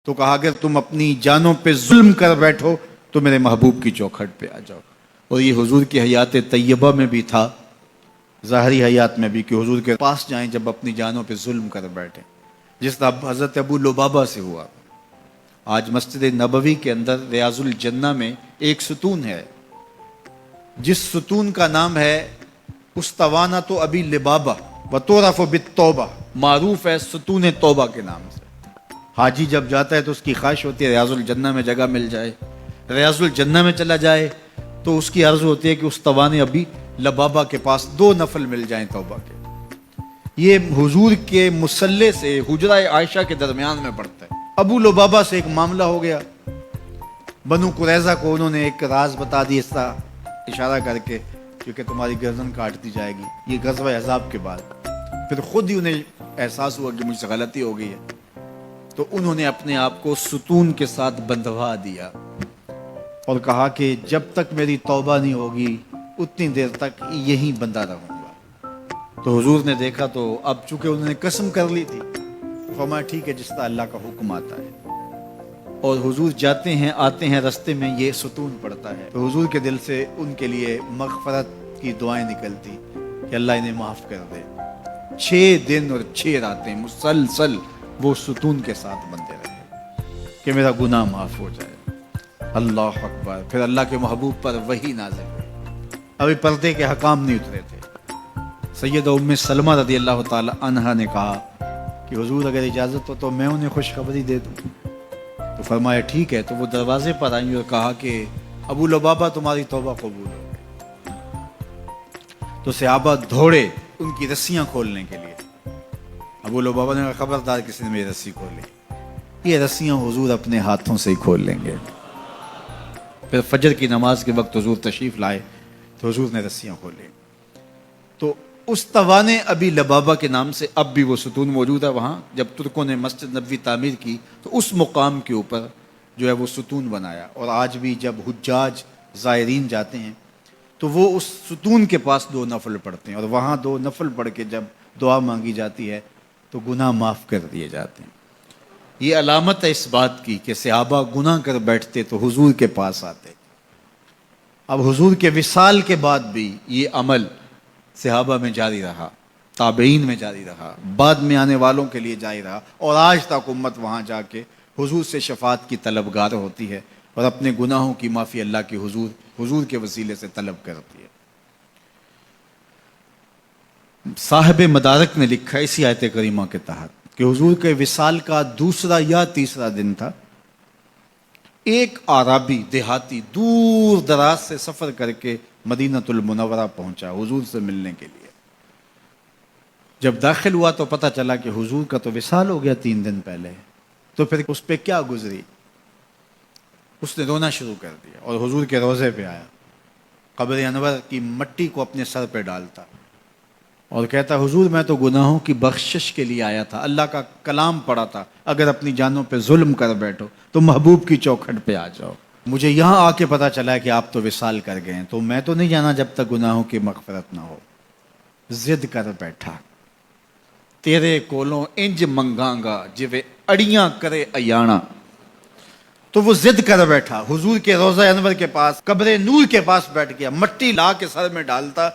تو کہا اگر تم اپنی جانوں پہ ظلم کر بیٹھو تو میرے محبوب کی چوکھٹ پہ آ جاؤ. اور یہ حضور کی حیات طیبہ میں بھی تھا، ظاہری حیات میں بھی، کہ حضور کے پاس جائیں جب اپنی جانوں پہ ظلم کر بیٹھیں، جس طرح حضرت ابو لبابہ سے ہوا. آج مسجد نبوی کے اندر ریاض الجنہ میں ایک ستون ہے، جس ستون کا نام ہے استوانۃ ابی لبابہ وتعرف بالتوبہ، معروف ہے ستون توبہ کے نام سے. حاجی جب جاتا ہے تو اس کی خواہش ہوتی ہے ریاض الجنہ میں جگہ مل جائے. ریاض الجنہ میں چلا جائے تو اس کی عرض ہوتی ہے کہ استوان ابی لبابہ کے پاس 2 نفل مل جائیں توبہ کے. یہ حضور کے مصلی سے حجرہ عائشہ کے درمیان میں پڑتا ہے. ابو لبابہ سے ایک معاملہ ہو گیا، بنو قریظہ کو انہوں نے ایک راز بتا دی، اس طرح اشارہ کر کے کیونکہ تمہاری گردن کاٹ دی جائے گی. یہ غزوہ احزاب کے بعد پھر خود ہی انہیں احساس ہوا کہ مجھ سے غلطی ہو گئی ہے، تو انہوں نے اپنے آپ کو ستون کے ساتھ بندھوا دیا اور کہا کہ جب تک میری توبہ نہیں ہوگی اتنی دیر تک یہیں بندہ رہوں گا. تو حضور نے دیکھا تو اب چونکہ انہوں نے قسم کر لی تھی، فرمایا ٹھیک ہے جس طرح اللہ کا حکم آتا ہے. اور حضور جاتے ہیں آتے ہیں، رستے میں یہ ستون پڑتا ہے تو حضور کے دل سے ان کے لیے مغفرت کی دعائیں نکلتی کہ اللہ انہیں معاف کر دے. 6 دن اور 6 راتیں مسلسل وہ ستون کے ساتھ بندے رہے کہ میرا گناہ معاف ہو جائے. اللہ اکبر. پھر اللہ کے محبوب پر وحی نازل ہوئی، ابھی پردے کے حکام نہیں اترے تھے. سیدہ ام سلمہ رضی اللہ تعالی عنہا نے کہا کہ حضور اگر اجازت ہو تو میں انہیں خوشخبری دے دوں. تو فرمایا ٹھیک ہے. تو وہ دروازے پر آئیں اور کہا کہ ابو لبابہ تمہاری توبہ قبول ہو گئی. تو صحابہ دوڑے ان کی رسیاں کھولنے کے لیے. ابو لبابہ نے کہا خبردار کسی نے میری رسی کھولی، یہ رسیاں حضور اپنے ہاتھوں سے ہی کھول لیں گے. پھر فجر کی نماز کے وقت حضور تشریف لائے تو حضور نے رسیاں کھولیں. تو استوان ابی لبابہ کے نام سے اب بھی وہ ستون موجود ہے وہاں. جب ترکوں نے مسجد نبوی تعمیر کی تو اس مقام کے اوپر جو ہے وہ ستون بنایا. اور آج بھی جب حجاج زائرین جاتے ہیں تو وہ اس ستون کے پاس 2 نفل پڑھتے ہیں، اور وہاں 2 نفل پڑھ کے جب دعا مانگی جاتی ہے تو گناہ معاف کر دیے جاتے ہیں. یہ علامت ہے اس بات کی کہ صحابہ گناہ کر بیٹھتے تو حضور کے پاس آتے. اب حضور کے وصال کے بعد بھی یہ عمل صحابہ میں جاری رہا، تابعین میں جاری رہا، بعد میں آنے والوں کے لیے جاری رہا، اور آج تک امت وہاں جا کے حضور سے شفاعت کی طلبگار ہوتی ہے اور اپنے گناہوں کی معافی اللہ کے حضور کے وسیلے سے طلب کرتی ہے. صاحب مدارک نے لکھا اسی آیت کریمہ کے تحت کہ حضور کے وصال کا 2 یا 3 دن تھا. ایک عربی دیہاتی دور دراز سے سفر کر کے مدینۃ المنورہ پہنچا حضور سے ملنے کے لیے. جب داخل ہوا تو پتہ چلا کہ حضور کا تو وصال ہو گیا 3 دن پہلے. تو پھر اس پہ کیا گزری، اس نے رونا شروع کر دیا اور حضور کے روضے پہ آیا، قبر انور کی مٹی کو اپنے سر پہ ڈالتا اور کہتا حضور میں تو گناہوں کی بخشش کے لیے آیا تھا، اللہ کا کلام پڑھا تھا اگر اپنی جانوں پہ ظلم کر بیٹھو تو محبوب کی چوکھٹ پہ آ جاؤ. مجھے یہاں آ کے پتا چلا ہے کہ آپ تو وصال کر گئے ہیں، تو میں تو نہیں جانا جب تک گناہوں کی مغفرت نہ ہو. ضد کر بیٹھا تیرے کولوں انج منگاں گا جویں اڑیاں کرے ایانا. تو وہ ضد کر بیٹھا حضور کے روضہ انور کے پاس، قبر نور کے پاس بیٹھ گیا، مٹی لا کے سر میں ڈالتا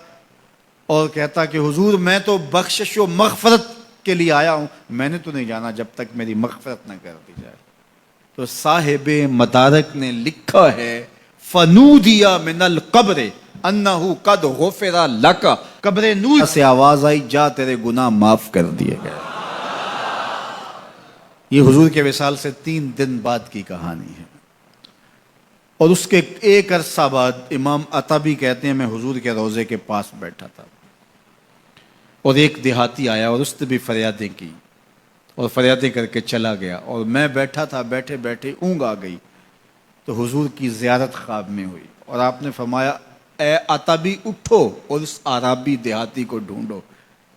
اور کہتا کہ حضور میں تو بخشش و مغفرت کے لیے آیا ہوں، میں نے تو نہیں جانا جب تک میری مغفرت نہ کر دی جائے. تو صاحب مدارک نے لکھا ہے فنودی من القبر انہ قد غفر لک، قبر نور سے آواز آئی جا تیرے گناہ معاف کر دیے گئے. یہ حضور کے وصال سے 3 دن بعد کی کہانی ہے. اور اس کے ایک عرصہ بعد امام عطبی کہتے ہیں میں حضور کے روضے کے پاس بیٹھا تھا اور ایک دیہاتی آیا اور اس نے بھی فریادیں کی اور فریادیں کر کے چلا گیا، اور میں بیٹھا تھا، بیٹھے بیٹھے اونگ آ گئی تو حضور کی زیارت خواب میں ہوئی اور آپ نے فرمایا اے عطبی اٹھو اور اس عربی دیہاتی کو ڈھونڈو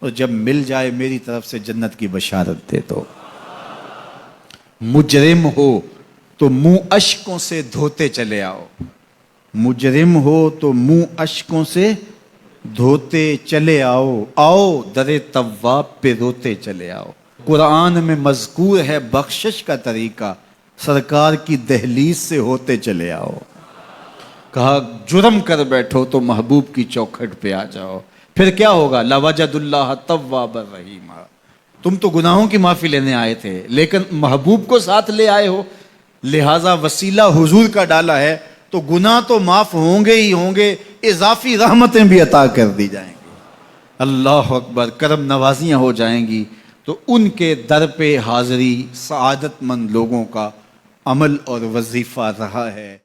اور جب مل جائے میری طرف سے جنت کی بشارت دے دو. مجرم ہو تو منہ اشکوں سے دھوتے چلے آؤ، مجرم ہو تو منہ اشکوں سے دھوتے چلے آؤ، آؤ در تواب پہ روتے چلے آؤ. قرآن میں مذکور ہے بخشش کا طریقہ، سرکار کی دہلیز سے ہوتے چلے آؤ. کہا جرم کر بیٹھو تو محبوب کی چوکھٹ پہ آ جاؤ. پھر کیا ہوگا؟ لَوَجَدُ اللَّهَ تَوَّابًا رَحِيمًا. تم تو گناہوں کی معافی لینے آئے تھے لیکن محبوب کو ساتھ لے آئے ہو، لہٰذا وسیلہ حضور کا ڈالا ہے تو گناہ تو معاف ہوں گے ہی ہوں گے، اضافی رحمتیں بھی عطا کر دی جائیں گی. اللہ اکبر. کرم نوازیاں ہو جائیں گی. تو ان کے در پہ حاضری سعادت مند لوگوں کا عمل اور وظیفہ رہا ہے.